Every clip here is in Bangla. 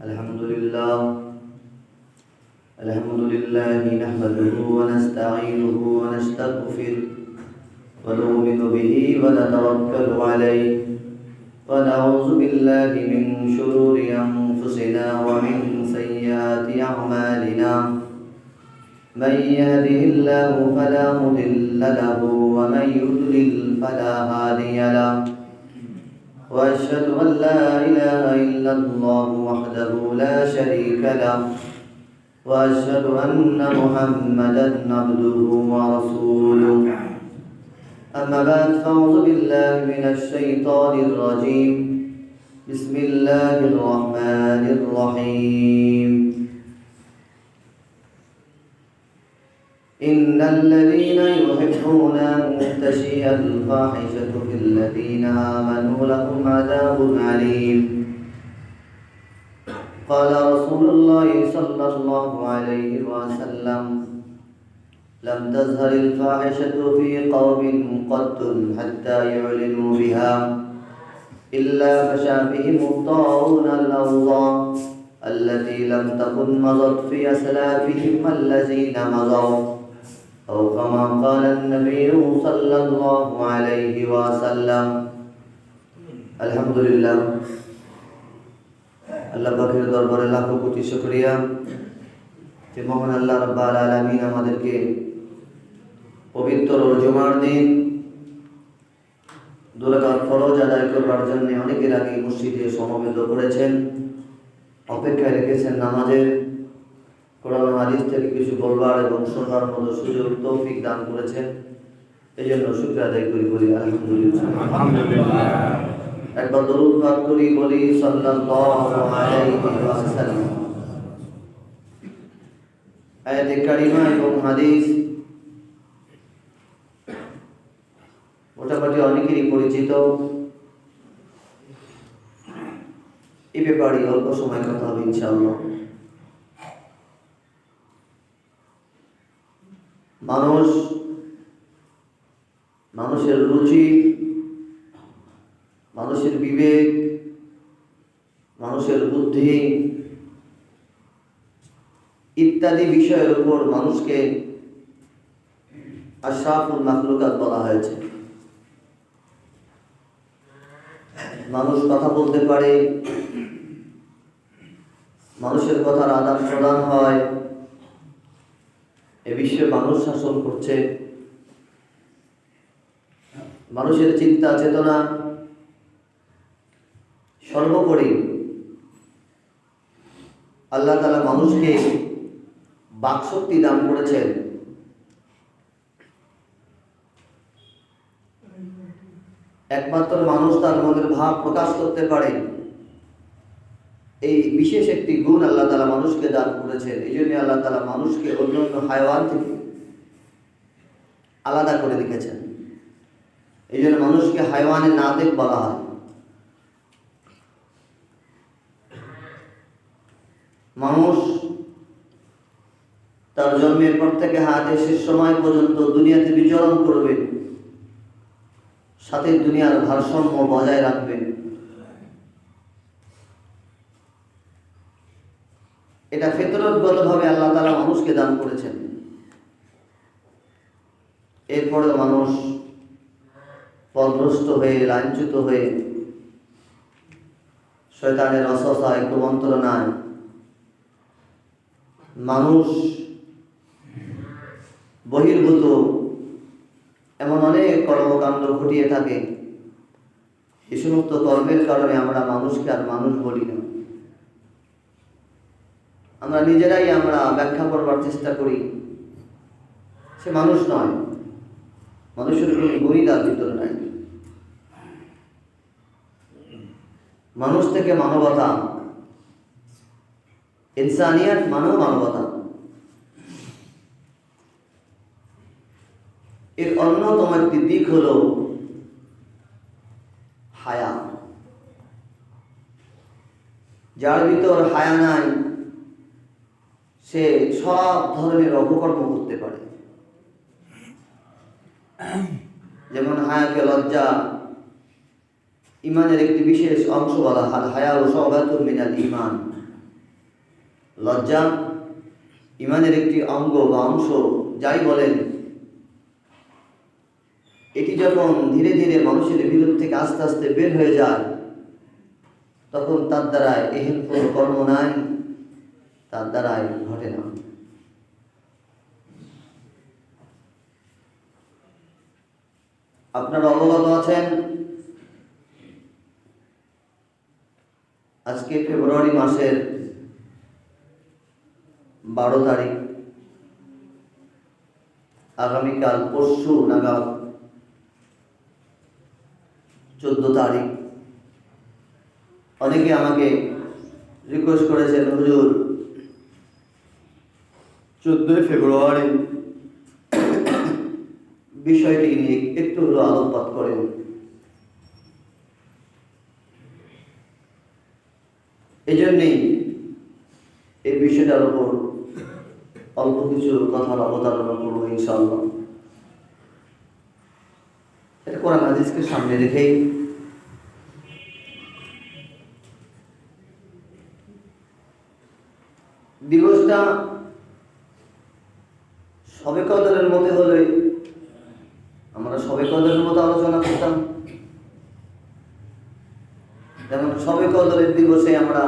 الحمد لله نحمده ونستعينه ونستغفره ونؤمن به ونتوكل عليه ونعوذ بالله من شرور أنفسنا ومن سيئات أعمالنا من يهده الله فلا مضل له ومن يضلل فلا هادي له وأشهد أن لا إله إلا الله وحده لا شريك له وأشهد أن محمدا عبده ورسوله أما بعد فأعوذ بالله من الشيطان الرجيم بسم الله الرحمن الرحيم إن الذين يحبون أن تشيع الفاحشة في الذين آمنوا لهم عذاب أليم قال رسول الله صلى الله عليه وسلم لم تظهر الفاحشة في قوم قط حتى يعلنوا بها إلا فشى بهم الطاعون الأوضاع التي لم تكن مضت في أسلافهم الذين مضوا أو كما قال النبي صلى الله عليه وسلم الحمد لله আল্লাহ পাকের দরবারে লাখো কোটি শুকরিয়া যে মহান আল্লাহ রাব্বুল আলামিন আমাদেরকে পবিত্র জুমার দিন দুই রাকাত ফরজ আদায় করার জন্য অনেকের আগে মসজিদে সমবেত করেছেন, অপেক্ষায় রেখেছেন নামাজের। কোরআন হাদিস থেকে কিছু বলবার এবং শোনার মতো সুযোগ তৌফিক দান করেছেন, এই জন্য শুকরিয়া আদায় করি আলহামদুলিল্লাহ। একবার দরুদ পাঠ করি, বলি সাল্লাল্লাহু আলাইহি ওয়াসাল্লাম। আয়াতে কারিমা এবং হাদিস মোটামুটি অনেকেরই পরিচিত, এই ব্যাপারে অল্প সময় কথা হবে ইনশাআল্লাহ। মানুষের রুচি, মানুষের বিবেক, মানুষের বুদ্ধি ইত্যাদি বিষয়ের উপর মানুষকে আশরাফুল মাখলুকাত বলা হয়েছে। মানুষ কথা বলতে পারে, মানুষের কথার আদান প্রদান হয়, এ বিশ্বে মানুষ শাসন করছে। মানুষের চিন্তা চেতনা সর্বোপরি আল্লাহ তাআলা মানুষকে বাকশক্তি দান করেছেন। একমাত্র মানুষ তার মনের ভাব প্রকাশ করতে পারে, এই বিশেষ একটি গুণ আল্লাহ তাআলা মানুষকে দান করেছেন। এই জন্য আল্লাহ তাআলা মানুষকে অন্যান্য হায়াওয়ান থেকে আলাদা করে রেখেছেন। এই জন্য মানুষকে হায়াওয়ানে নাতিক বলা হয়। মানুষ তার জন্মের পর থেকে হায়াতের শেষ সময় পর্যন্ত দুনিয়াতে বিচরণ করবে, সাথে দুনিয়ার ভারসাম্য বজায় রাখবে। এটা ফিতরতগতভাবে আল্লাহ তাআলা মানুষকে দান করেছেন। এরপরে মানুষ পথভ্রষ্ট হয়ে, লাঞ্ছিত হয়ে, শয়তানের ওয়াসওয়াসায়, কুমন্ত্রণায় মানুষ বহির্ভূত এমন অনেক কর্মকাণ্ড ঘটিয়ে থাকে। এই সমস্ত কর্মের কারণে আমরা মানুষকে আর মানুষ বলি না। আমরা নিজেরাই ব্যাখ্যা করবার চেষ্টা করি সে মানুষ নয়, মানুষের কোনো গুণই তার ভিতরে নাই। মানুষ থেকে মানবতা, ইনসানিয়াত মানব মানবতা, এর অন্যতম একটি দিক হলো হায়া। যার ভিতর হায়া নাই সে সব ধরনের অপকর্ম করতে পারে। যেমন হায়াকে লজ্জা ইমানের একটি বিশেষ অংশ বলা, হায়া ও শাওবাতুন মিনাল ঈমান। লজ্জা ইমানের একটি অঙ্গ বা অংশ, যাই বলেন, এটি যখন ধীরে ধীরে মানুষের ভিতর থেকে আস্তে আস্তে বের হয়ে যায়, তখন তার দ্বারায় এহেন কোনো কর্ম নাই, তার দ্বারাই ঘটে না। আপনারা অবগত আছেন, আজকে ফেব্রুয়ারি মাসের 12 তারিখ, আগামীকাল পরশু নাগাদ 14 তারিখ। অনেকে আমাকে রিকোয়েস্ট করেছেন, হুজুর 14 ফেব্রুয়ারি বিষয়টি নিয়ে একটু হলো আলোকপাত করেন। এই জন্যেই এই বিষয়টার উপর অল্প কিছু কথার অবতারণা করবো ইনশাআল্লাহ। এটা কোরআন হাদিসকে সামনে রেখেই দিবসটা শবে কদরের মধ্যে হলে আমরা শবে কদরের মতো আলোচনা করতাম। যেমন শবে কদরের দিবসে আমরা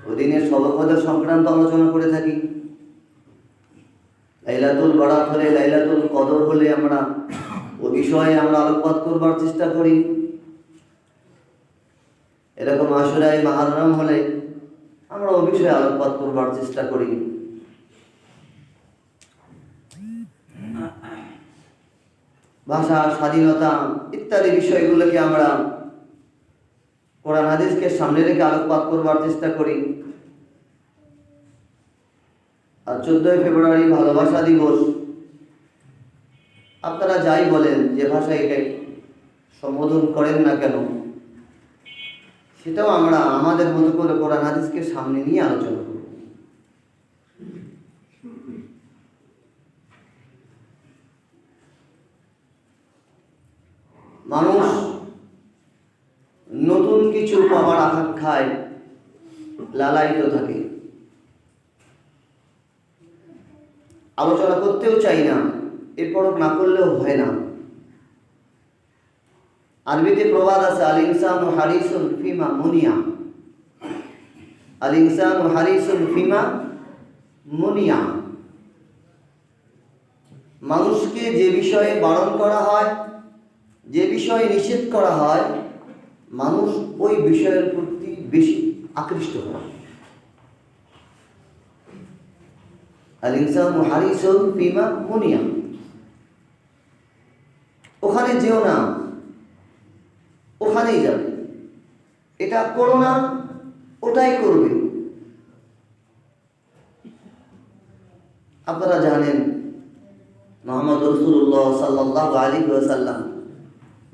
ওই দিনের শবে কদর সংক্রান্ত আলোচনা করে থাকি। লাইলাতুল বারাত হলে, লাইলাতুল কদর হলে আমরা ওই বিষয়ে আমরা আলোকপাত করবার চেষ্টা করি। এরকম আশুরায়ে মুহররম হলে আমরা ওই বিষয়ে আলোকপাত করবার চেষ্টা করি। ভাষা স্বাধীনতা ইত্যাদি বিষয়গুলোকে আমরা কোরআন হাদিসকে সামনে রেখে আলোকপাত করবার চেষ্টা করি। আর 14 ফেব্রুয়ারি ভালোবাসা দিবস, আপনারা যাই বলেন, যে ভাষায় এটাই সম্বোধন করেন না কেন, সেটাও আমরা আমাদের মতো করে কোরআন হাদিসকে সামনে নিয়ে আলোচনা করব। মানুষ নতুন কিছু পাওয়ার আকাঙ্ক্ষায় লালায়িত থাকে, আলোচনা করতেও চাই না, এরপর না করলেও হয় না। আরবিতে প্রবাদ আছে, আল ইনসানু হারিসুন ফিমা মুনিয়া, আল ইনসানু হারিসুন ফিমা মুনিয়া। মানুষকে যে বিষয়ে বারণ করা হয়, যে বিষয়ে নিষেধ করা হয়, মানুষ ওই বিষয়ের প্রতি বেশি আকৃষ্ট হয়। আল ইনসানু হারিসুন ফিমা মুনিয়া, ওখানে যেও না, ওখানেই যাবে, এটা করো না, ওটাই করবে। আপনারা জানেন, মুহাম্মদ রাসূলুল্লাহ সাল্লাল্লাহু আলাইহি ওয়াসাল্লাম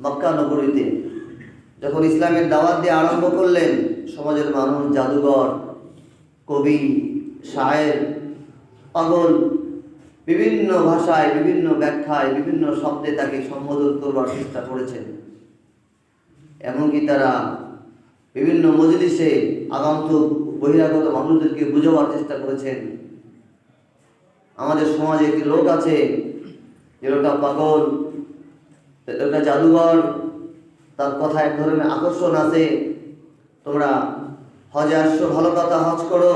মক্কা নগরীতে যখন ইসলামের দাওয়াত দিয়ে আরম্ভ করলেন, সমাজের মানুষ জাদুঘর, কবি, শায়ের, পাগল, বিভিন্ন ভাষায়, বিভিন্ন ব্যাখ্যায়, বিভিন্ন শব্দে তাকে সম্বোধন করবার চেষ্টা করেছেন। এমনকি তারা বিভিন্ন মজলিসে আগন্তুক বহিরাগত মানুষদেরকে বুঝাবার চেষ্টা করেছেন। আমাদের সমাজে একটি লোক আছে, যে লোকটা পাগল, লোকটা জাদুঘর, তার কথা এক ধরনের আকর্ষণ আছে। তোমরা হজে আসছো, ভালো কথা, হজ করো,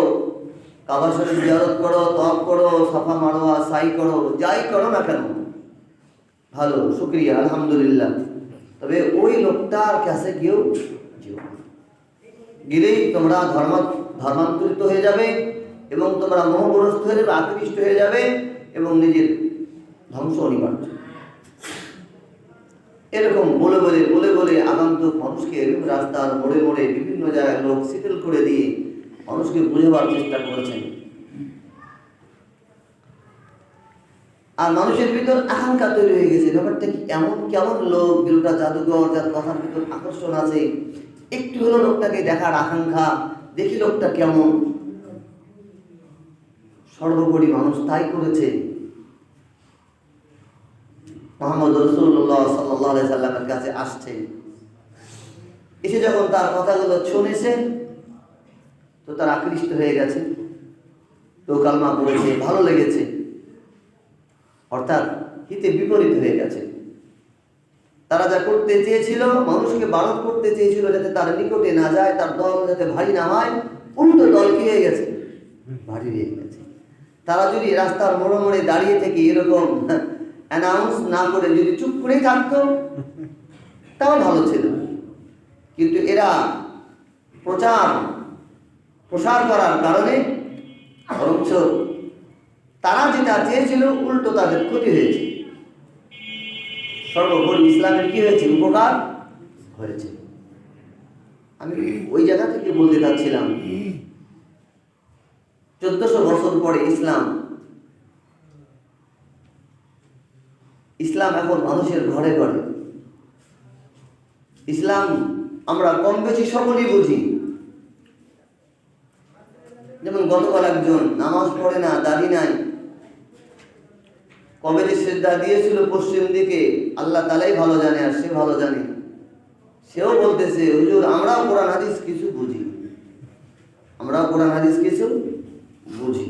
কাবা শরীফ জিয়ারত করো, তওয়াফ করো, সাফা মারওয়া সাই করো, যাই করো না কেন, ভালো, শুকরিয়া, আলহামদুলিল্লাহ। তবে ওই লোকটার কাছে গেলেই তোমরা ধর্মান্তরিত হয়ে যাবে এবং তোমরা মোহগ্রস্ত হয়ে যাবে, আকৃষ্ট হয়ে যাবে এবং নিজের ধ্বংস অনিবার্য। এরকম বলে বলে বলে বলে আগন্তুক মানুষকে রাস্তার মোড়ে মোড়ে বিভিন্ন জায়গায় লোক শিথিল করে দিয়ে মানুষকে বুঝাবার চেষ্টা করেছেন। আর মানুষের ভিতর আকাঙ্ক্ষা তৈরি হয়ে গেছে, ব্যাপারটা কি এমন কেমন লোক, বিরোধা জাদুঘর, যার কথার ভিতর আকর্ষণ আছে, একটু হলো লোকটাকে দেখার আকাঙ্ক্ষা, দেখি লোকটা কেমন। সর্বোপরি মানুষ তাই করেছে। মুহাম্মদ রাসূলুল্লাহ সাল্লাল্লাহু আলাইহি সাল্লামের কাছে আসছে, এসে যখন তার কথাগুলো শুনেছে, তো তার আকৃষ্ট হয়ে গেছে। তো কালমা পড়েছে, ভালো লেগেছে, অর্থাৎ হিতে বিপরীত হয়ে গেছে। তারা যা করতে চেয়েছিল, মানুষকে বারণ করতে চেয়েছিল যাতে তার নিকটে না যায়, তার দল যাতে ভারী না হয়, উল্টো দল কি হয়ে গেছে, ভারী হয়ে গেছে। তারা যদি রাস্তার মোড়ে মোড়ে দাঁড়িয়ে থেকে এরকম অ্যানাউন্স না করে যদি চুপ করেই থাকতো তাও ভালো ছিল, কিন্তু এরা প্রসার করার কারণে বরঞ্চ তারা যেটা চেয়েছিল উল্টো তাদের ক্ষতি হয়েছে। সর্বোপরি ইসলামের কি হয়েছে, উপকার হয়েছে। আমি ওই জায়গা থেকে বলতে চাচ্ছিলাম 1400 বছর পরে ইসলাম এখন মানুষের ঘরে ঘরে। ইসলাম আমরা কম বেশি সকলেই বুঝি। যেমন গতকাল একজন নামাজ পড়ে না, দাড়ি নাই, কবে যে সিজদা দিয়েছিল পশ্চিম দিকে আল্লাহ তাআলাই ভালো জানে, আর সে ভালো জানে। সেও বলতেছে, হুজুর আমরাও কোরআন হাদিস কিছু বুঝি,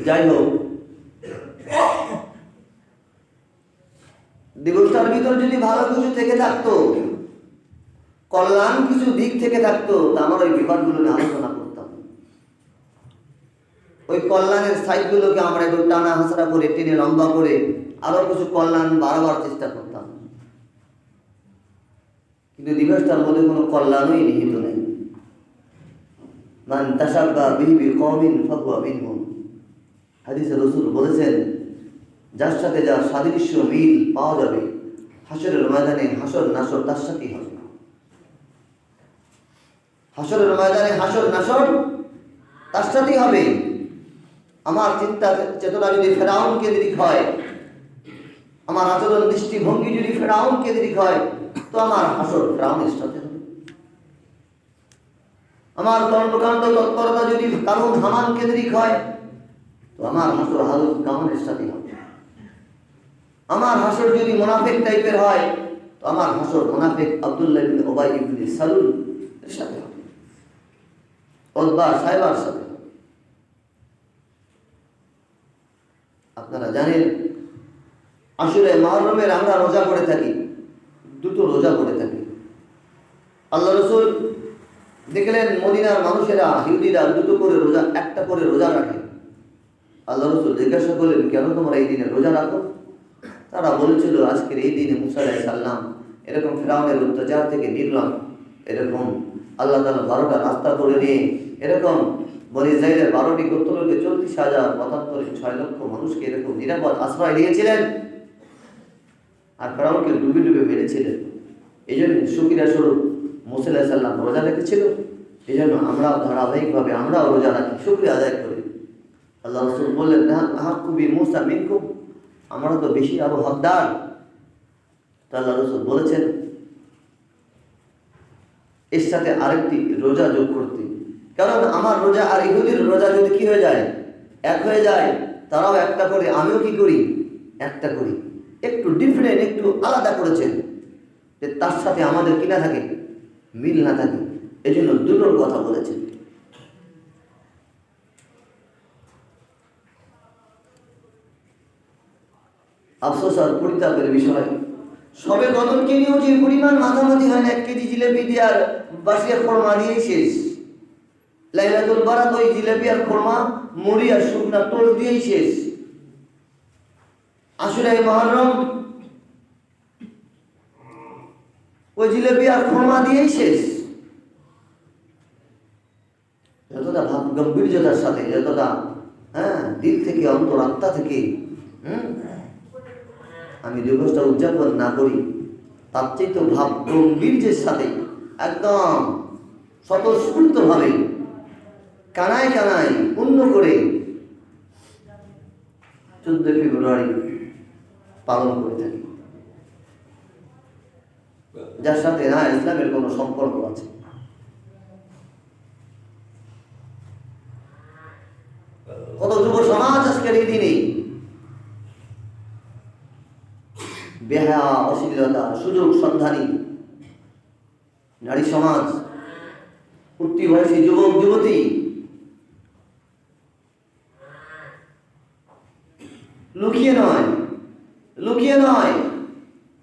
যাই হোক, দিবসটার ভিতর যদি ভালো কিছু থেকে থাকতো, কল্যাণ কিছু দিক থেকে থাকতো, তা আমরা ওই বিভাগগুলো নিয়ে আলোচনা করতাম। ওই কল্যাণের সাইডগুলোকে আমরা একটু টানা হাসড়া করে, টেনে লম্বা করে আরো কিছু কল্যাণ বাড়াবার চেষ্টা করতাম। কিন্তু দিবসটার মধ্যে কোনো কল্যাণই নিহিত নেই। মান তাশাব্বাহা বিকওমিন ফাহুয়া মিনহুম। হাদিসে রাসূল বলেছেন, যার সাথে যার সাদৃশ্য মিল পাওয়া যাবে হাসরের ময়দানে হাসর নাসর তার সাথেই হবে। হাসরের ময়দানে হাসর নাসর তার সাথেই হবে। আমার চিন্তা চেতনা যদি ফেরাউন কেন্দ্রিক হয়, আমার আচরণ দৃষ্টিভঙ্গি যদি ফেরাউন কেন্দ্রিক হয়, তো আমার হাসর ফেরাউনের সাথে হবে। আমার কর্মকাণ্ড তৎপরতা যদি কারণ হামান কেন্দ্রিক হয়, তো আমার হাসর হারুন কামানের সাথে হবে। আমার হাসর যদি মুনাফিক টাইপের হয়, তো আমার হাসর মুনাফিক আব্দুল্লাহ ইবনে উবাই ইবনে সালুল এর সাথে হবে, উতবা সাইবার সাথে। আপনারা জানেন আশুরা মুহররমের আমরা রোজা করে থাকি, দুটো রোজা করে থাকি। আল্লাহ রাসূল দেখলেন মদিনার মানুষেরা, ইহুদিরা দুটো করে রোজা, একটা করে রোজা রাখে। আল্লাহ রাসূল জিজ্ঞাসা করলেন, কেন তোমরা এই দিনে রোজা রাখো? তারা বলেছিল, আজকের এই দিনে মুসা আলাইহিস সালাম এরকম ফিরআউনের অত্যাচার থেকে নির্লাম, এরকম আল্লাহ তাআলা 12টা রাস্তা করে নিয়ে এরকম বনি ইসরাইলের 12টি গোত্রকে 40,000 6 লক্ষ মানুষকে এরকম নিরাপদ আশ্রয় দিয়েছিলেন, আর ফিরআউনকে ডুবে ডুবে মেরেছিলেন। এই জন্য শুকরিয়া স্বরূপ মুসা আলাইহিস সালাম রোজা রেখেছিল। এই জন্য আমরাও ধারাবাহিকভাবে আমরাও রোজা রাখি, শুকরিয়া আদায় করি। আল্লাহ রাসূল বললেন, হাক্কু বি মুসা মিনকুম, আমরা তো বেশি আরো হকদার। আল্লাহ রাসূল বলেছেন এর সাথে আরেকটি রোজা যোগ করতে, কারণ আমার রোজা আর ইহুদির রোজা যদি কি হয়ে যায়, এক হয়ে যায়, তারাও একটা করে, আমিও কি করি, একটা করি, একটু ডিফারেন্ট, একটু আলাদা করেছেন, যে তার সাথে আমাদের কি না থাকে, মিল না থাকে। এই জন্য দুটোর কথা বলেছেন। আফসোস আর পরিতাপের বিষয়, সবে কদরকে নিয়েও যে পরিমাণ মাথামাতি হয় না, 1 কেজি জিলেপি দিয়ে আর বাসিয়া খোরমা দিয়েই শেষ। লাইলাতুল বারাত ওই জিলেপি আর খোরমা, মুড়ি আর শুকনা তোল দিয়েই শেষ। আশুরায়ে মুহররম ওই জিলেপি আর খোরমা দিয়েই শেষ। যতটা ভাব গম্ভীর্যতার সাথে, যতটা দিল থেকে, অন্তরাত্মা থেকে আমি দিবসটা উদযাপন না করি, তার চেয়ে তো ভাব গম্ভীর্যের সাথে একদম স্বতঃস্ফূর্তভাবে কানায় কানায় পূর্ণ করে 14 ফেব্রুয়ারি পালন করে থাকি, যার সাথে না ইসলামের কোনো সম্পর্ক আছে। কত যুব সমাজ আজকের এই দিনে বেহায়া, অশ্লীলতা, সুযোগ সন্ধানী নারী সমাজ উঠতি বয়সী যুবক যুবতী লুকিয়ে নয়,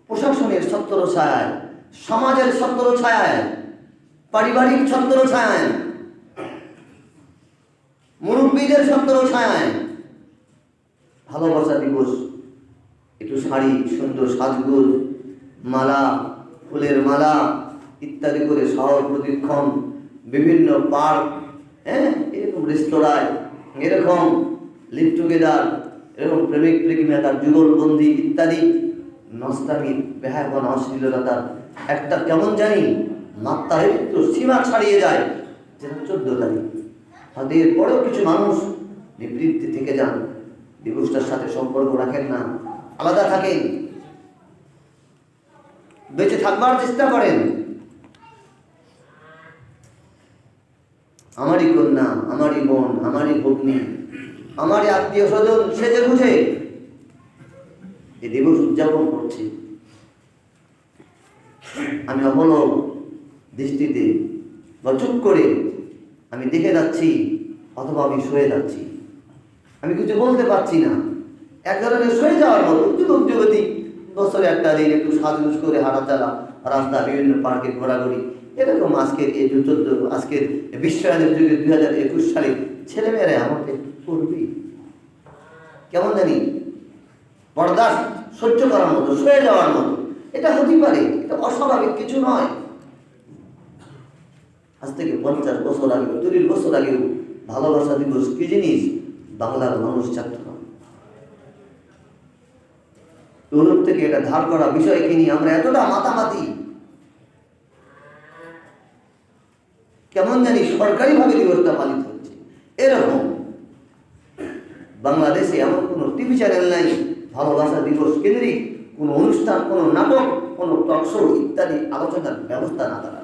প্রশাসনের ছত্র ছায়, সমাজের ছত্র ছায়, পারিবারিক ছত্র ছায়, মুরব্বীদের ছত্র ছায় ভালোবাসা দিবস একটু শাড়ি, সুন্দর সাজগোজ, মালা, ফুলের মালা ইত্যাদি করে শহর প্রদক্ষিণ, বিভিন্ন পার্ক, এরকম রেস্তোরাঁয়, এরকম লিভ টুগেদার, এরকম প্রেমিক প্রেমিকার যুগলবন্দি ইত্যাদি নষ্টামি, বেহায়াপনা, অশ্লীলতার একটা কেমন জানি মাত্রায় একটু সীমা ছাড়িয়ে যায়। যেন 14 তারিখ তাদের পরেও কিছু মানুষ নিবৃত্তি থেকে যান, দিবসটার সাথে সম্পর্ক রাখেন না, আলাদা থাকেন, বেঁচে থাকবার চেষ্টা করেন। আমারই কন্যা, আমারই বোন, আমারই ভগ্নী, আমারই আত্মীয় স্বজন সেজে বুঝে এই দিবস উদযাপন করছি। আমি অবলব দৃষ্টিতে বা চুপ করে আমি দেখে যাচ্ছি, অথবা আমি সয়ে যাচ্ছি, আমি কিছু বলতে পারছি না। এক ধরনের সয়ে যাওয়ার মতো যুবক যুবতী বছরে একটা দিন একটু সাজগুজ করে হাঁটাচালা, রাস্তা, বিভিন্ন পার্কে ঘোরাঘুরি, এরকম আজকের এই 14 আজকের বিশ্বায়নের যুগে 2021 সালে ছেলেমেয়েরা আমাকে করবি কেমন জানি বরদাস্ত সহ্য করার মতো, সয়ে যাওয়ার মতো। এটা হতে পারে, এটা অস্বাভাবিক কিছু নয়। আজ থেকে 50 বছর আগে, 30 বছর আগেও ভালোবাসা দিবস কি জিনিস বাংলার মানুষ জানত না। ইউরোপ থেকে এটা ধার করা বিষয়কে নিয়ে আমরা এতটা মাতামাতি, কেমন জানি সরকারিভাবে দিবসটা পালিত হচ্ছে। এরকম বাংলাদেশে এমন কোনো টিভি চ্যানেল নাই ভালোবাসা দিবস কেন্দ্রিক কোনো অনুষ্ঠান, কোনো নাটক, কোনো টক শো ইত্যাদি আলোচনার ব্যবস্থা না করে।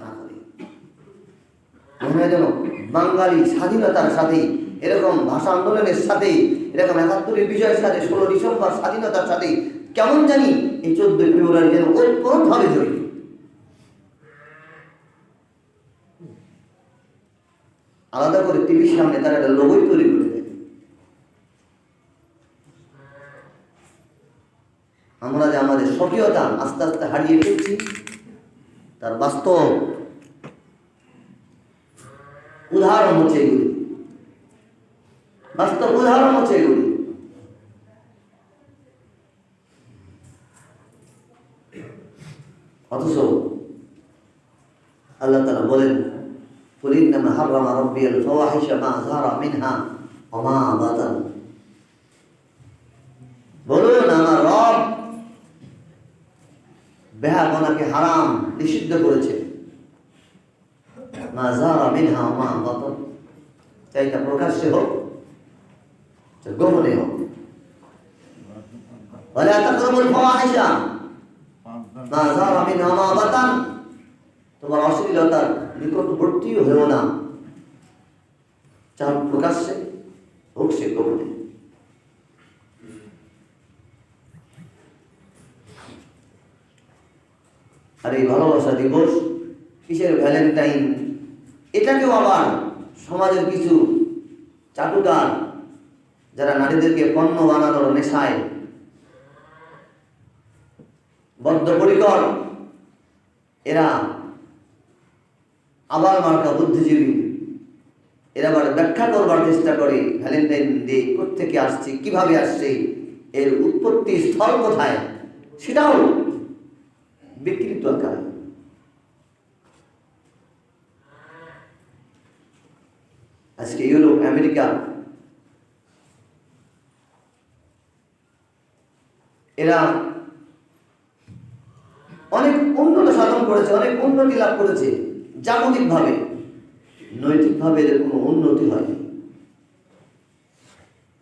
মনে হয় যেন বাঙালি স্বাধীনতার সাথে, এরকম ভাষা আন্দোলনের সাথে, এরকম 71 বিজয়ের সাথে, 16 ডিসেম্বর স্বাধীনতার সাথে কেমন জানি এই 14 ফেব্রুয়ারি যেন ওতপ্রোতভাবে জড়িত। আলাদা করে টিভির সামনে তারা একটা লোগোই তৈরি করে দেয়। আমরা যে আমাদের স্বকীয়তা আস্তে আস্তে হারিয়ে ফেলছি, তার বাস্তব উদাহরণ হচ্ছে এগুলি, বাস্তব উদাহরণ হচ্ছে এগুলি। অথচ আল্লাহ তাআলা বলেন, কুল ইন্নামা হাররামা রাব্বিয়াল ফাওয়াহিশা মা যাহারা মিনহা ওয়া মা বাতান, বলুন আমার রব বেহায়াপনাকে হারাম নিষিদ্ধ করেছে, মা যাহারা মিনহা ওয়া মা বাতান, চাই তা প্রকাশ্যে হোক, চাই গোপনে হোক। ওয়ালা তাকরাবুল ফাওয়াহিশা মা যাহারা মিনহা ওয়া মা বাতান, তোমার অশ্লীলতার নিকটবর্তী হয়েও না, চান প্রকাশ্যে হোক সে গোপনে। আর এই ভালোবাসা দিবস, কিসের ভ্যালেন্টাইন, এটাকেও আবার সমাজের কিছু চাটুকার যারা নারীদেরকে পণ্য বানানোর নেশায় বদ্ধপরিকর, এরা আবার মার্কা বুদ্ধিজীবী, এরা আবার ব্যাখ্যা করবার চেষ্টা করে ভ্যালেন্টাইন ডে কোত্থেকে আসছে, কিভাবে আসছে, এর উৎপত্তি স্থল কোথায়, সেটাও বিকৃত আকারে। আজকে ইউরোপ, আমেরিকা এরা অনেক উন্নত সাধন করেছে, অনেক উন্নতি লাভ করেছে জাগতিকভাবে, নৈতিকভাবে এদের কোনো উন্নতি হয়নি।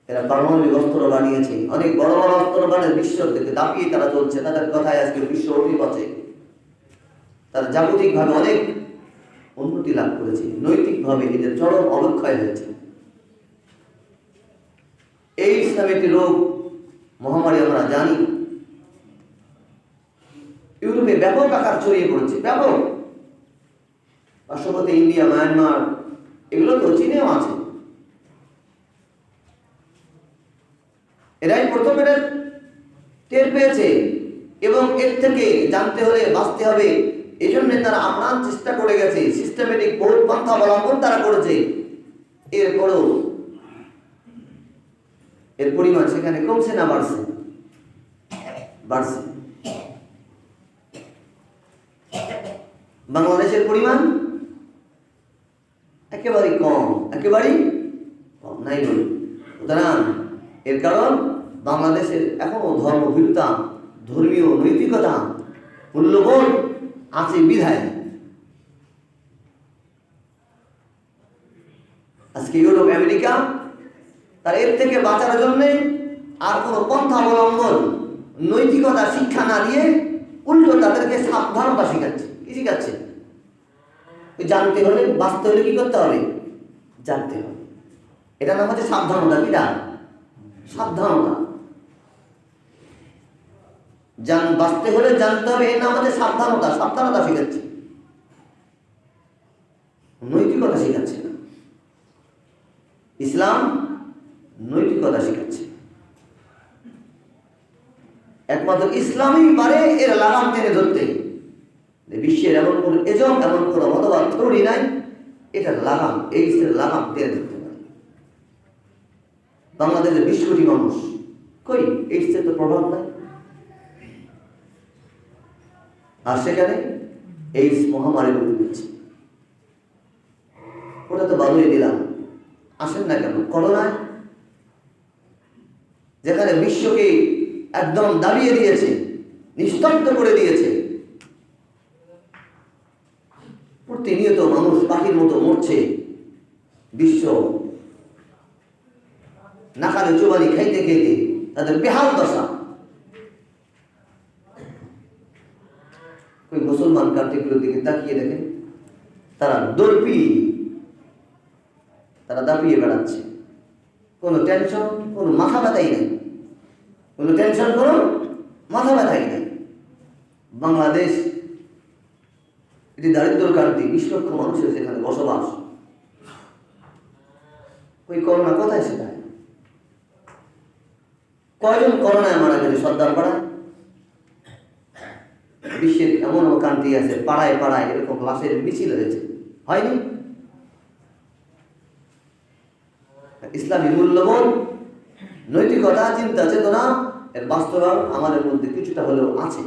এরা পারমাণবিক অস্ত্র বানিয়েছে, অনেক বড় বড় অস্ত্র বানিয়ে বিশ্ব থেকে দাপিয়ে তারা চলছে, তাদের কথায় আজকে বিশ্ব অভিপথে। তারা জাগতিকভাবে অনেক উন্নতি লাভ করেছে, নৈতিকভাবে এদের চরম অবক্ষয় হয়েছে। এইডস নামে একটি রোগ, মহামারী আমরা জানি, ইউরোপে ব্যাপক আকার ছড়িয়ে পড়েছে, ব্যাপক। পার্শ্ববর্তী ইন্ডিয়া, মায়ানমার, এগুলো তো চীনেও আছে। এরাই প্রথম এটা টের পেয়েছে এবং এর থেকে জানতে হলে বাঁচতে হবে, এই জন্য তারা আপ্রাণ চেষ্টা করে গেছে, সিস্টেমেটিক বহুত পন্থা অবলম্বন তারা করেছে। এরপরও এর পরিমাণ সেখানে কমছে না বাড়ছে? বাড়ছে। বাংলাদেশের পরিমাণ একেবারেই কম, একেবারেই কম নাই বলি। সুতরাং এর কারণ বাংলাদেশের এখনো ধর্মভীরতা, ধর্মীয় নৈতিকতা, মূল্যবোধ আছে বিধায় আজকে ইউরোপ, আমেরিকা তার এর থেকে বাঁচার জন্য আর কোনো পন্থা অবলম্বন, নৈতিকতা শিক্ষা না দিয়ে উল্টো তাদেরকে সাবধানতা শিখাচ্ছে। কি শিখাচ্ছে? জানতে হলে, বাঁচতে হলে কি করতে হবে? জানতে হবে। এটা নাম হচ্ছে সাবধানতা। কিটা? সাবধানতা। বাঁচতে হলে জানতে হবে, এর নাম হচ্ছে সাবধানতা। সাবধানতা শিখাচ্ছে, নৈতিকতা শিখাচ্ছে না। ইসলাম নৈতিকতা শিখাচ্ছে। একমাত্র ইসলামই পারে এর লাগাম টেনে ধরতে। বিশ্বের এমন কোন এজম, এমন কোন মতবাদ থিওরি নাই এটার লাগাম, এইডসের লাগাম টেনে ধরতে পারে। বাংলাদেশের 20 কোটি মানুষ, কই এইডসের তো প্রভাব নাই। আর সেখানে এইডস মহামারী রূপ দিচ্ছে। ওটা তো বাদুই দিলাম, আসেন না কেন? করোনায় যেখানে বিশ্বকে একদম দাবিয়ে দিয়েছে, নিস্তব্ধ করে দিয়েছে, প্রতিনিয়ত মানুষ পাখির মতো মরছে, বিশ্ব নাকালে চোবানি খাইতে খেতে তাদের বেহাল দশা। ওই মুসলমান কান্ট্রিগুলোর দিকে তাকিয়ে দেখেন, তারা তারা দাপিয়ে বেড়াচ্ছে, কোনো টেনশন, কোনো মাথা ব্যথাই নেই, কোনো টেনশন, কোনো মাথা ব্যথাই নেই। বাংলাদেশ এটি দারিদ্র কান্ট্রি, 20 লক্ষ মানুষের যেখানে বসবাস। ওই করোনা কোথায়? সেটা কয়জন করোনায় মারা গেছে? সর্দারপাড়ায়। বিশ্বের এমন কান্ট্রি আছে পাড়ায় পাড়ায় এরকম লাশের মিছিল হয়েছে, হয়নি? ইসলামী মূল্যবোধ, নৈতিকতা, চিন্তা চেতনা এর বাস্তবায়ন আমাদের মধ্যে কিছুটা হলেও আছে।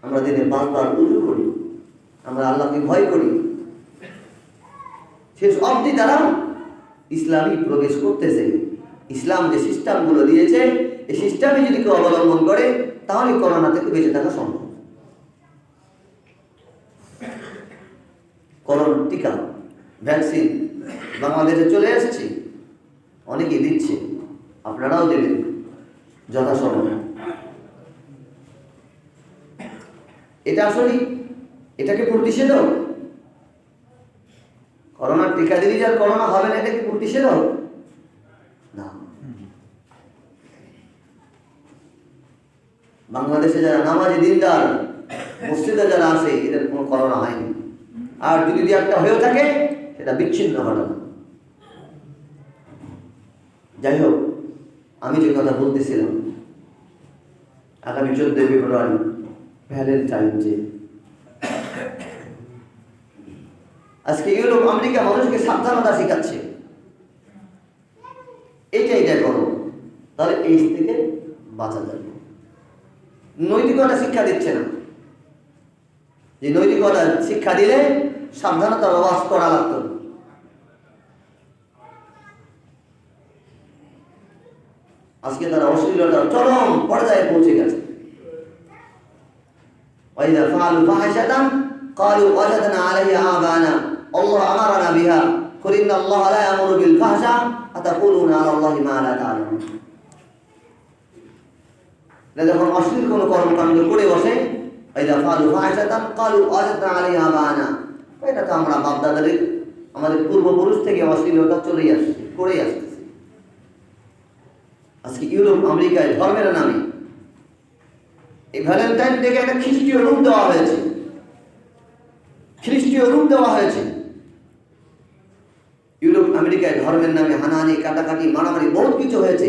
আমরা দিনে 5 বার উযু করি, আমরা আল্লাহকে ভয় করি, শেষ অবধি তারা ইসলামই প্রবেশ করতেছে। ইসলাম যে সিস্টেমগুলো দিয়েছে, এই সিস্টেমে যদি কেউ অবলম্বন করে তাহলে করোনা থেকে বেঁচে থাকা সম্ভব। করোনা টিকা, ভ্যাকসিন বাংলাদেশে চলে আসছে, অনেকেই দিচ্ছে, আপনারাও দেবেন যথাসময়ে। এটা আসলে এটাকে প্রতিষেধক? করোনার টিকা দিলে যার করোনা হবে না, এটা কি প্রতিষেধক? না। বাংলাদেশে যারা নামাজি দিনদার, মসজিদে যারা আছে, এদের কোনো করোনা হয়নি। আর যদি একটা হয়েও থাকে সেটা বিচ্ছিন্ন ঘটনা। যাই হোক, আমি যে কথা বলতেছিলাম, আগামী 14 ফেব্রুয়ারি ভ্যালেন্টাইন ডে। আজকে ইউরোপ, আমেরিকা মানুষকে সাবধানতা শিখাচ্ছে, এইটা করো, তাহলে এই থেকে বাঁচা যাবে। নৈতিকতা শিক্ষা দিচ্ছে না, যে নৈতিকতা শিক্ষা দিলে সাবধানতা অবলম্বন করা লাগতো। আজকে তারা অশ্লীলতার চরম পর্যায়ে পৌঁছে গেছে। وإذا فعلوا فاحشة قالوا وجدنا عليها آباءنا الله أمرنا بها قل إن الله لا يأمر بالفحشاء أتقولون على الله ما لا تعلمون। যখন অশ্লীল কোনো কর্মকাণ্ড করে বসে, وإذا فعلوا فاحشة قالوا وجدنا عليها آباءنا, এটা তো আমরা বাপ-দাদাদের, আমাদের পূর্বপুরুষ থেকে অশ্লীলতা চলেই আসছে, করেই আসতেছে। আজকে ইউরোপ, আমেরিকায় ধর্মের নামে এই ভ্যালেন্টাইন ডেকে একটা খ্রিস্টীয় রূপ দেওয়া হয়েছে। খ্রিস্ট দ্বিতীয় রূপ দেওয়া হয়েছে। ইউরোপ আমেরিকায় ধর্মের নামে হানাহানি, কাটাকাটি, মারামারি বহুত কিছু হয়েছে,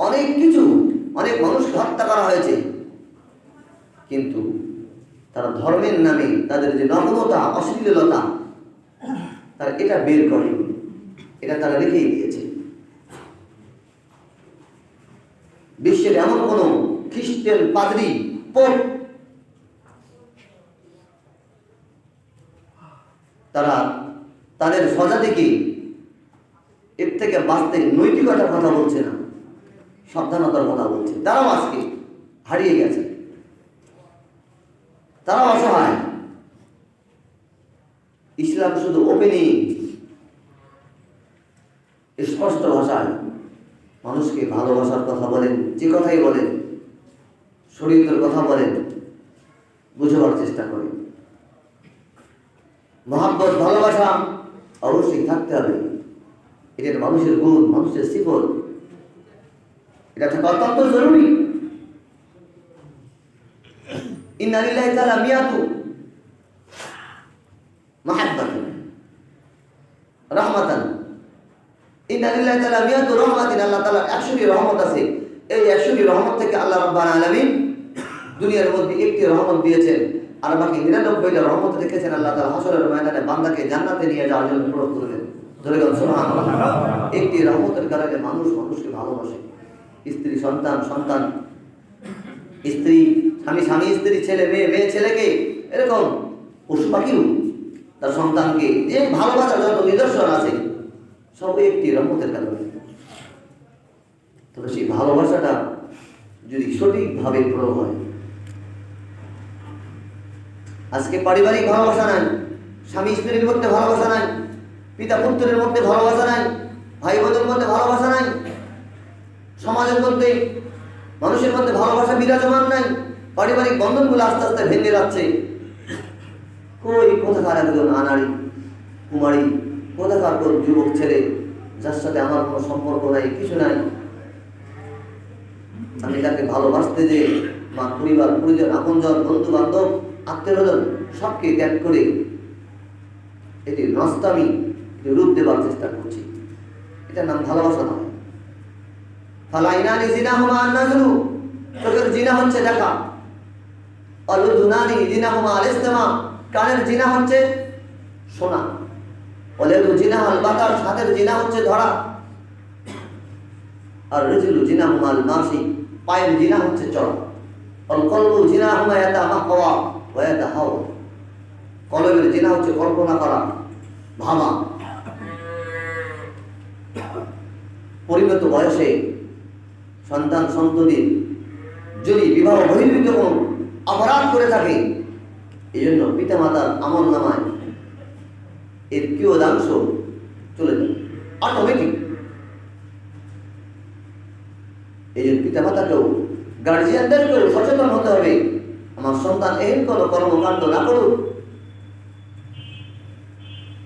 অনেক মানুষকে হত্যা করা হয়েছে, কিন্তু তারা ধর্মের নামে তাদের যে নগ্নতা, অশ্লীলতা, তারা এটা বের করে, এটা তারা রেখেই দিয়েছে। বিশ্বের এমন কোন খ্রিস্টান পাদ্রী, পোপ তারা তাদের সজা থেকে এর থেকে বাঁচতে নৈতিকতার কথা বলছে না, সাবধানতার কথা বলছে। তারাও আজকে হারিয়ে গেছে, তারাও অসহায়। ইসলাম শুধু ওপেনিং, স্পষ্ট ভাষায় মানুষকে ভালোবাসার কথা বলেন, যে কথাই বলেন, শরীয়তের কথা বলেন, বুঝবার চেষ্টা করেন। মহাব্বত, ভালোবাসা অবশ্যই থাকতে হবে, এটা মানুষের গুণ, মানুষের সিফত, এটা থাকা অত্যন্ত জরুরি। ইন্না লিল্লাহি তাআলা মিয়াতু মাহাব্বাতান রাহমাতান, ইন্না লিল্লাহি তাআলা মিয়াতু রাহমাতিন, আল্লাহ তাআলার 100টি রহমত আছে। এই 100টি রহমত থেকে আল্লাহ রাব্বুল আলামিন দুনিয়ার মধ্যে একটি রহমত দিয়েছেন, আর বাকি 99টা রহমত রেখেছেন আল্লাহ তাআলা হাসরের ময়দানে বান্দাকে জান্নাতে নিয়ে যাওয়ার জন্য প্রয়োগ করবেন। ধরে গেল সুবহানাল্লাহ। একটি রহমতের কারণে মানুষকে ভালোবাসে, স্ত্রী সন্তান, স্ত্রী স্বামী, স্ত্রী ছেলে মেয়ে ছেলেকে, এরকম পশু পাখিও তার সন্তানকে, যে ভালোবাসার যত নিদর্শন আছে সব একটি রহমতের কারণে। তবে সেই ভালোবাসাটা যদি সঠিকভাবে প্রয়োগ হয়, আজকে পারিবারিক ভালোবাসা নাই, স্বামী স্ত্রীর মধ্যে ভালোবাসা নাই, পিতা পুত্রের মধ্যে ভালোবাসা নাই, ভাই বোনের মধ্যে ভালোবাসা নাই, সমাজের মধ্যে মানুষের মধ্যে ভালোবাসা বিরাজমান নাই, পারিবারিক বন্ধনগুলো আস্তে আস্তে ভেঙে যাচ্ছে। কোথাকার একজন আনাড়ি কুমারী, কোথাকার কোন যুবক ছেলে যার সাথে আমার কোনো সম্পর্ক নাই, কিছু নাই, আমি তাকে ভালোবাসতে যে আমার পরিবার, পরিজন, আপনজন, বন্ধু বান্ধব, আত্মীয়স্বজন সবকে ত্যাগ করে এটি নষ্টামি রূপ দেওয়ার চেষ্টা করছি, এটার নাম ভালোবাসা নয়। ফালাইনানি জিনাহুমা আন-নাজরু, চোখের জিনা হচ্ছে দেখা, অলুদুনানি জিনাহুমা আল-ইসতিমা, কানের জিনা হচ্ছে শোনা, ওয়ালাদু জিনাহুল বাতার, হাতের জিনা হচ্ছে ধরা, আর রিজলু জিনাহুমা আল-মাশি, পায়ের জিনা হচ্ছে চলা, অল কলবু জিনাহুমা ইয়াতামাক্কাওয়া ওয়া ইয়াতাহাওয়া, কলবের জিনা হচ্ছে কল্পনা করা, ভাবা। পরিণত বয়সে সন্তান সন্ততি যদি বিবাহ বহির্ভূত কোন অপরাধ করে থাকে, এই জন্য পিতা মাতার আমল নামায় এর কিয়দাংশ চলে যায় অটোমেটিক। এই জন্য পিতা মাতাকেও, গার্জিয়ানদেরকেও সচেতন হতে হবে, আমার সন্তান এহেন কোনো কর্মকাণ্ড না করুক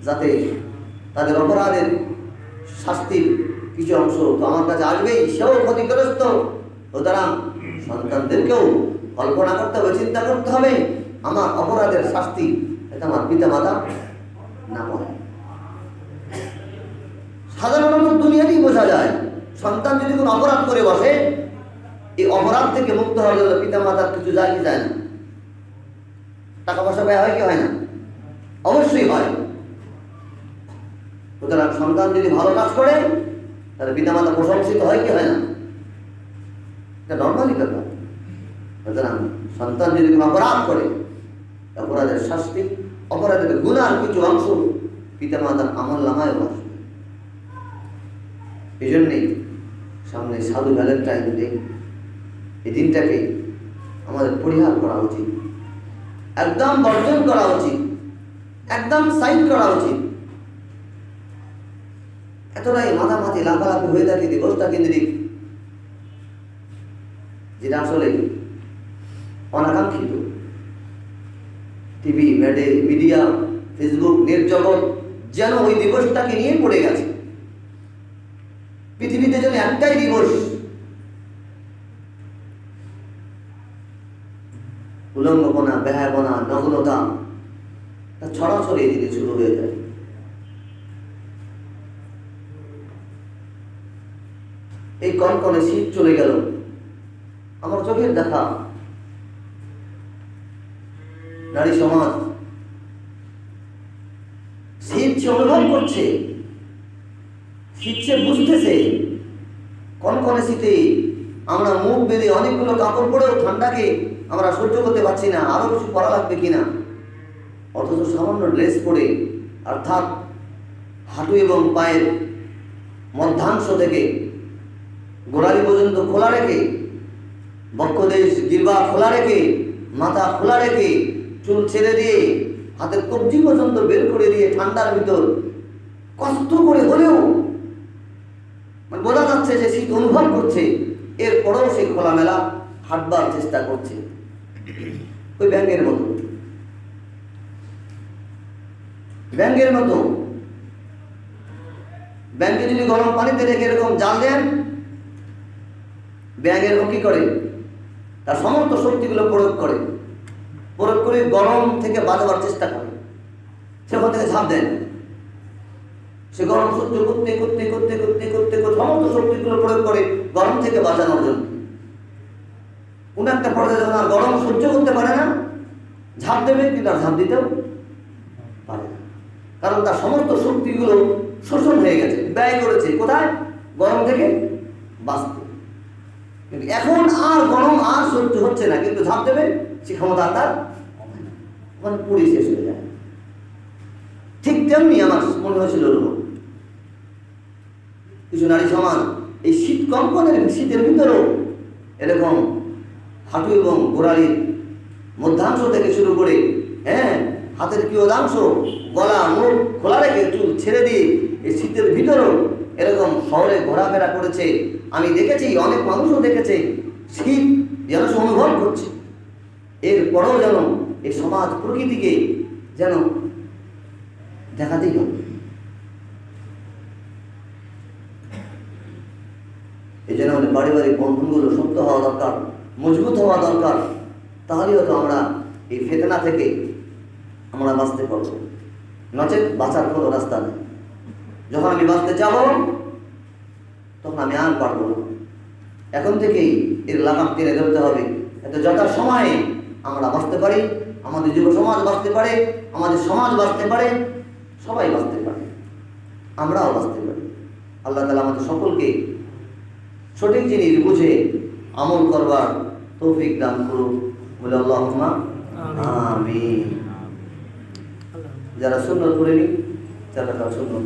যাতে তাদের অপরাধের শাস্তির কিছু অংশ তো আমার কাছে আসবেই, সেও ক্ষতিগ্রস্ত। সুতরাং সন্তানদেরকেও কল্পনা করতে হবে, চিন্তা করতে হবে, আমার অপরাধের শাস্তি এটা আমার পিতা মাতা না পায়। সাধারণত দুনিয়াতেই বোঝা যায়, সন্তান যদি কোনো অপরাধ করে বসে, এই অপরাধ থেকে মুক্ত হওয়ার জন্য পিতা মাতার কিছু যায় কি যায় না? টাকা পয়সা ব্যয় হয় কি হয় না? অবশ্যই হয়। সুতরাং সন্তান যদি ভালো কাজ করে তাহলে পিতা মাতা প্রশংসিত হয় কি হয় না? এটা নর্মালি ব্যাপার। সুতরাং সন্তান যদি কোনো অপরাধ করে, অপরাধের শাস্তি, অপরাধের গুনার কিছু অংশ পিতা মাতার আমল নামায় আসবে। এই জন্যেই সামনে সাধু ভ্যালেন্টাইন ডে, এই দিনটাকে আমাদের পরিহার করা উচিত, একদম বর্জন করা উচিত, একদম সাইড করা উচিত। এতটাই মাথামাথি লাফালাফি হয়ে থাকে দিবসটা কেন্দ্রিক, যেটা আসলে অনাকাঙ্ক্ষিত। টিভি, মিডিয়া, ফেসবুক, নেট জগৎ যেন ওই দিবসটাকে নিয়ে পড়ে গেছে। পৃথিবীতে যেন একটাই দিবস, উলঙ্গপনা, বেহায়াপনা, নগ্নতা, তা ছড়াছড়ি দিতে শুরু হয়ে যায়। এই কনকনে শীত চলে গেল, আমার চোখের দেখা নারী সমাজ শীত সে অনুভব করছে, শীত সে বুঝতেছে। কনকনে শীতে আমরা মুখ বেঁধে অনেকগুলো কাপড় পরেও ঠান্ডাকে আমরা সহ্য করতে পারছি না, আরো কিছু পরা লাগবে কিনা। অথচ সামান্য ড্রেস পরে, অর্থাৎ হাঁটু এবং পায়ের মধ্যাংশ থেকে গোড়ালি পর্যন্ত খোলা রেখে, বক্ষদেশ গিরবা খোলা রেখে, মাথা খোলা রেখে, চুল ছেড়ে দিয়ে হাতের কবজি পর্যন্ত বের করে দিয়ে ঠান্ডার ভিতর কষ্ট করে হলেও মানে বোঝা যাচ্ছে যে শীত অনুভব করছে, এরপরেও সে খোলামেলা হাঁটবার চেষ্টা করছে। ওই ব্যাঙের মতো, ব্যাঙের মতো। ব্যাঙকে যদি গরম পানিতে রেখে এরকম জাল দেন, ব্যাঙ এরকম কি করে, তার সমস্ত শক্তিগুলো প্রয়োগ করে গরম থেকে বাঁচাবার চেষ্টা করে। সে ওখান থেকে ঝাঁপ দেয়, সে গরম সহ্য করতে করতে করতে করতে করতে সমস্ত শক্তিগুলো প্রয়োগ করে গরম থেকে বাঁচানোর জন্য। কোন একটা পর্যায়ে যখন আর গরম সহ্য করতে পারে না, ঝাঁপ দেবে, কিন্তু আর ঝাঁপ দিতেও পারে না, কারণ তার সমস্ত শক্তিগুলো শোষণ হয়ে গেছে, ব্যয় করেছে কোথায়, গরম থেকে বাঁচতে। কিন্তু এখন আর গরম আর সহ্য হচ্ছে না, কিন্তু ঝাঁপ দেবে, সে ক্ষমতা তার মানে পুড়ে শেষ হয়ে যায়। ঠিক তেমনি আমার মনে হয়েছিল কিছু নারী সমাজ এই শীত কনকনের শীতের ভিতরেও এরকম হাঁটু এবং গোড়ালির মধ্যাংশ থেকে শুরু করে হাতের কিয়দাংশ, গলা মুখ খোলা রেখে চুল ছেড়ে দিয়ে এই শীতের ভিতরেও এরকম শহরে ঘোরাফেরা করেছে। আমি দেখেছি, অনেক মানুষও দেখেছে, শীত যেন সে অনুভব করছে। এরপরেও যেন এই সমাজ প্রকৃতিকে যেন দেখাতেই হবে। এই জন্য আমাদের পারিবারিক বন্ধনগুলো শক্ত হওয়া দরকার, মজবুত হওয়া দরকার। তাহলে হয়তো আমরা এই ফেতনা থেকে আমরা বাঁচতে পারবো, নচেত বাঁচার কোনো রাস্তা নেই। যখন আমি বাঁচতে যাব তখন আমি আর পারবো না। এখন থেকেই এর লাগাম টেনে ধরতে হবে, এত যথা সময়ে আমরা বাঁচতে পারি, আমাদের যুব সমাজ বাঁচতে পারে, আমাদের সমাজ বাঁচতে পারে, সবাই বাঁচতে পারে, আমরাও বাঁচতে পারি। আল্লাহ তাআলা আমাদের সকলকে সঠিক জিনিস বুঝে আমল করবার তৌফিক দান করুন, বলে আল্লাহুম্মা আমিন। যারা সুন্নাত পড়েনি তারা সুন্নাত